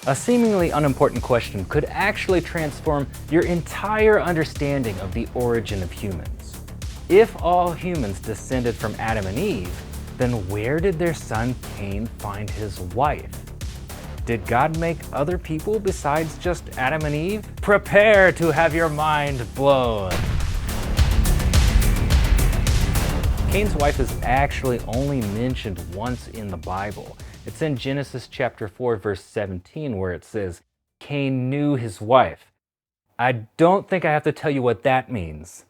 A seemingly unimportant question could actually transform your entire understanding of the origin of humans. If all humans descended from Adam and Eve, then where did their son Cain find his wife? Did God make other people besides just Adam and Eve? Prepare to have your mind blown. Cain's wife is actually only mentioned once in the Bible. It's in Genesis chapter 4, verse 17, where it says, Cain knew his wife. I don't think I have to tell you what that means.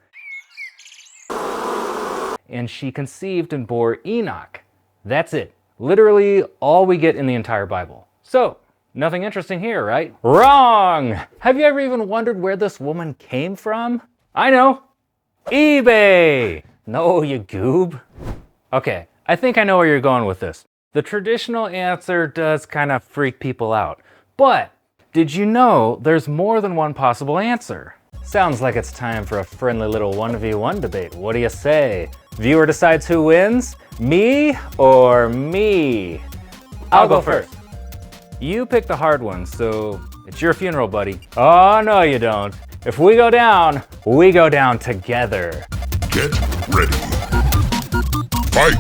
And she conceived and bore Enoch. That's it. Literally all we get in the entire Bible. So, nothing interesting here, right? Wrong! Have you ever even wondered where this woman came from? I know! eBay! No, you goob. Okay, I think I know where you're going with this. The traditional answer does kind of freak people out. But did you know there's more than one possible answer? Sounds like it's time for a friendly little 1v1 debate. What do you say? Viewer decides who wins? Me or me? I'll go first. You picked the hard one, so it's your funeral, buddy. Oh, no you don't. If we go down together. Get ready. Fight!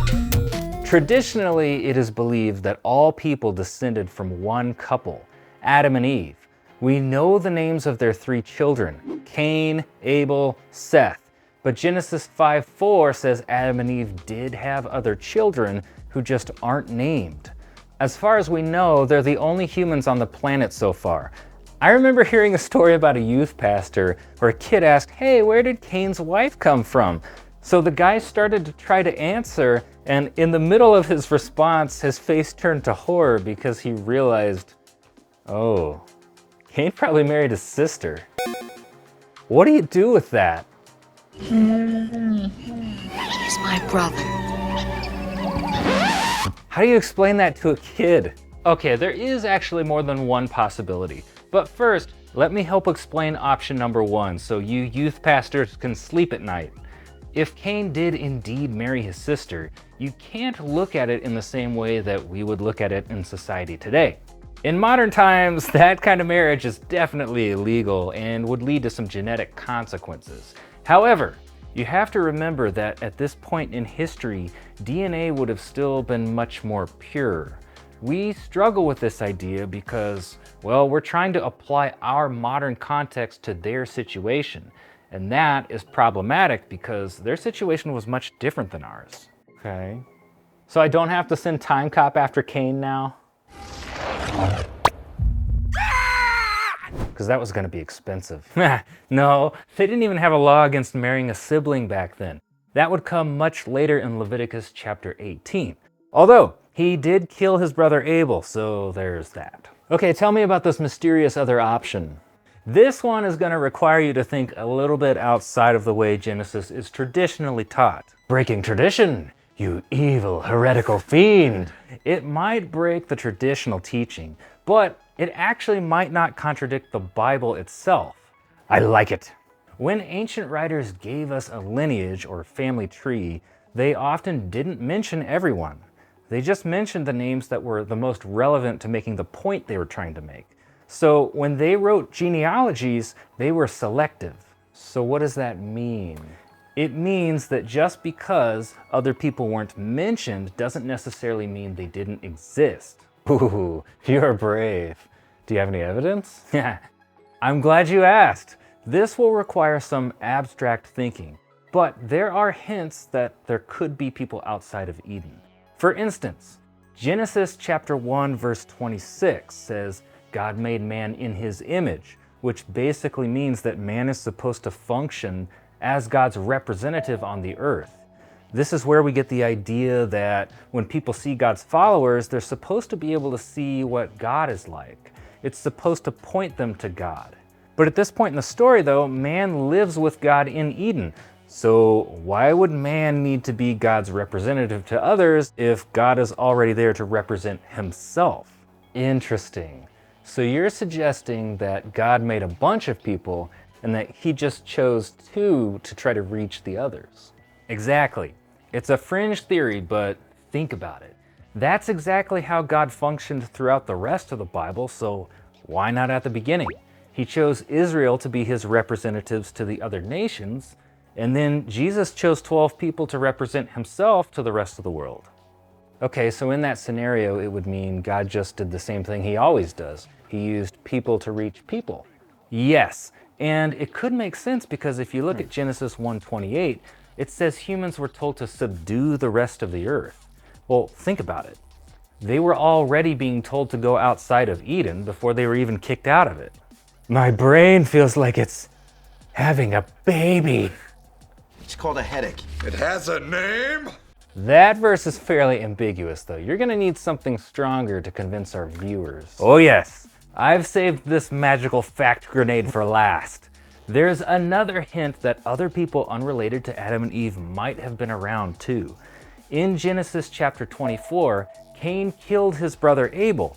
Traditionally, it is believed that all people descended from one couple, Adam and Eve. We know the names of their 3 children, Cain, Abel, Seth. But Genesis 5:4 says Adam and Eve did have other children who just aren't named. As far as we know, they're the only humans on the planet so far. I remember hearing a story about a youth pastor where a kid asked, hey, where did Cain's wife come from? So the guy started to try to answer, and in the middle of his response, his face turned to horror because he realized, oh, Cain probably married his sister. What do you do with that? He's my brother. How do you explain that to a kid? Okay, there is actually more than one possibility. But first, let me help explain option number 1 so you youth pastors can sleep at night. If Cain did indeed marry his sister, you can't look at it in the same way that we would look at it in society today. In modern times, that kind of marriage is definitely illegal and would lead to some genetic consequences. However, you have to remember that at this point in history, DNA would have still been much more pure. We struggle with this idea because, well, we're trying to apply our modern context to their situation. And that is problematic because their situation was much different than ours. Okay. So I don't have to send Time Cop after Cain now? Because that was going to be expensive. No, they didn't even have a law against marrying a sibling back then. That would come much later in Leviticus chapter 18. Although, he did kill his brother Abel, so there's that. Okay, tell me about this mysterious other option. This one is going to require you to think a little bit outside of the way Genesis is traditionally taught. Breaking tradition, you evil heretical fiend. It might break the traditional teaching, but it actually might not contradict the Bible itself. I like it. When ancient writers gave us a lineage or family tree, they often didn't mention everyone. They just mentioned the names that were the most relevant to making the point they were trying to make. So when they wrote genealogies, they were selective. So what does that mean? It means that just because other people weren't mentioned doesn't necessarily mean they didn't exist. Ooh, you're brave. Do you have any evidence? Yeah. I'm glad you asked. This will require some abstract thinking, but there are hints that there could be people outside of Eden. For instance, Genesis chapter 1 verse 26 says, God made man in his image, which basically means that man is supposed to function as God's representative on the earth. This is where we get the idea that when people see God's followers, they're supposed to be able to see what God is like. It's supposed to point them to God. But at this point in the story, though, man lives with God in Eden. So why would man need to be God's representative to others if God is already there to represent himself? Interesting. So you're suggesting that God made a bunch of people and that he just chose 2 to try to reach the others. Exactly. It's a fringe theory, but think about it. That's exactly how God functioned throughout the rest of the Bible, so Why not at the beginning? He chose Israel to be his representatives to the other nations, and then Jesus chose 12 people to represent himself to the rest of the world. Okay, so in that scenario, it would mean God just did the same thing he always does. He used people to reach people. Yes, and it could make sense because if you look at Genesis 1:28, it says humans were told to subdue the rest of the earth. Well, think about it. They were already being told to go outside of Eden before they were even kicked out of it. My brain feels like it's having a baby. It's called a headache. It has a name? That verse is fairly ambiguous, though. You're gonna need something stronger to convince our viewers. Oh yes, I've saved this magical fact grenade for last. There's another hint that other people unrelated to Adam and Eve might have been around too. In Genesis chapter 24, Cain killed his brother Abel.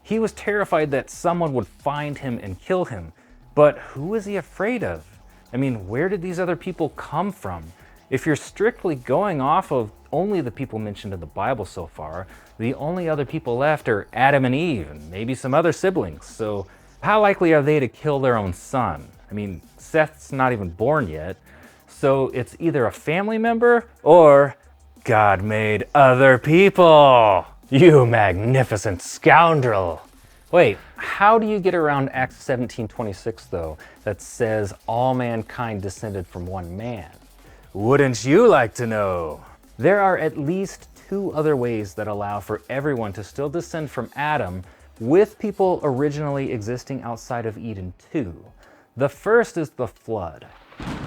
He was terrified that someone would find him and kill him. But who was he afraid of? I mean, where did these other people come from? If you're strictly going off of only the people mentioned in the Bible so far, the only other people left are Adam and Eve and maybe some other siblings. So how likely are they to kill their own son? I mean, Seth's not even born yet. So it's either a family member or God made other people. You magnificent scoundrel. Wait, how do you get around Acts 17:26 though, that says all mankind descended from one man? Wouldn't you like to know? There are at least 2 other ways that allow for everyone to still descend from Adam, with people originally existing outside of Eden too. The first is the flood.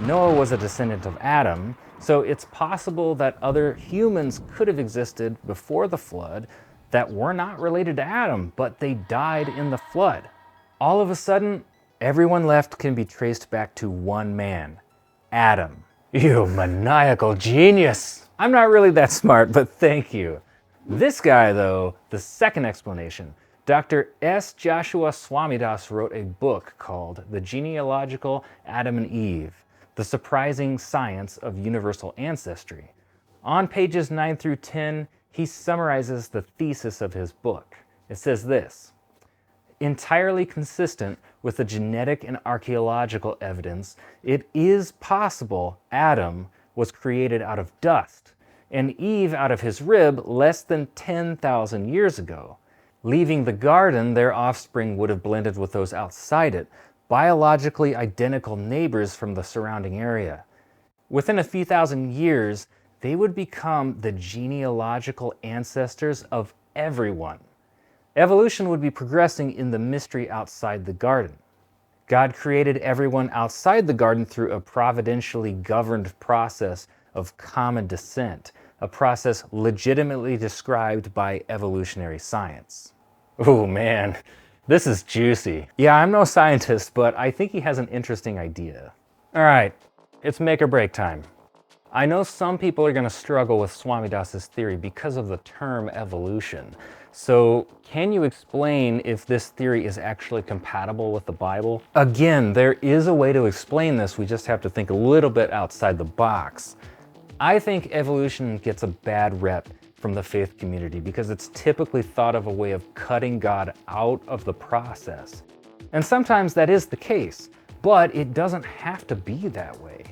Noah was a descendant of Adam, so it's possible that other humans could have existed before the flood that were not related to Adam, but they died in the flood. All of a sudden, everyone left can be traced back to one man, Adam. You maniacal genius! I'm not really that smart, but thank you. This guy, though, the second explanation, Dr. S. Joshua Swamidass wrote a book called The Genealogical Adam and Eve, The Surprising Science of Universal Ancestry. On pages 9 through 10, he summarizes the thesis of his book. It says this: entirely consistent with the genetic and archaeological evidence, it is possible Adam was created out of dust and Eve out of his rib less than 10,000 years ago. Leaving the garden, their offspring would have blended with those outside it, biologically identical neighbors from the surrounding area. Within a few thousand years, they would become the genealogical ancestors of everyone. Evolution would be progressing in the mystery outside the garden. God created everyone outside the garden through a providentially governed process of common descent, a process legitimately described by evolutionary science. Oh man, this is juicy. Yeah, I'm no scientist, but I think he has an interesting idea. All right, it's make or break time. I know some people are going to struggle with Swamidass's theory because of the term evolution. So can you explain if this theory is actually compatible with the Bible? Again, there is a way to explain this, we just have to think a little bit outside the box. I think evolution gets a bad rep from the faith community because it's typically thought of a way of cutting God out of the process. And sometimes that is the case, but it doesn't have to be that way.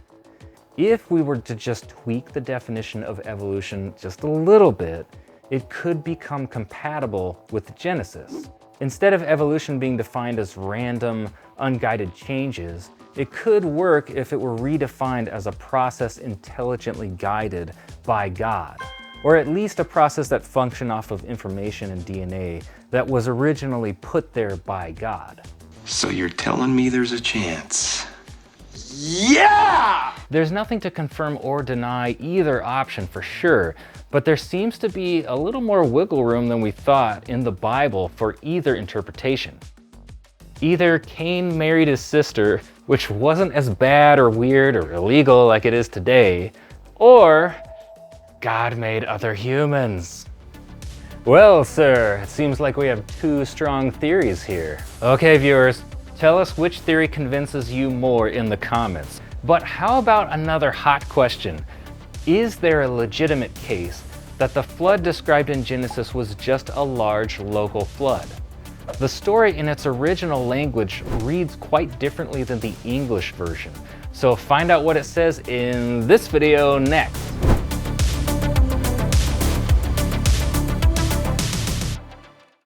If we were to just tweak the definition of evolution just a little bit, it could become compatible with Genesis. Instead of evolution being defined as random, unguided changes, it could work if it were redefined as a process intelligently guided by God, or at least a process that functioned off of information and DNA that was originally put there by God. So you're telling me there's a chance? Yeah! There's nothing to confirm or deny either option for sure, but there seems to be a little more wiggle room than we thought in the Bible for either interpretation. Either Cain married his sister, which wasn't as bad or weird or illegal like it is today, or God made other humans. Well, sir, it seems like we have 2 strong theories here. Okay, viewers, tell us which theory convinces you more in the comments. But how about another hot question? Is there a legitimate case that the flood described in Genesis was just a large local flood? The story in its original language reads quite differently than the English version. So find out what it says in this video next.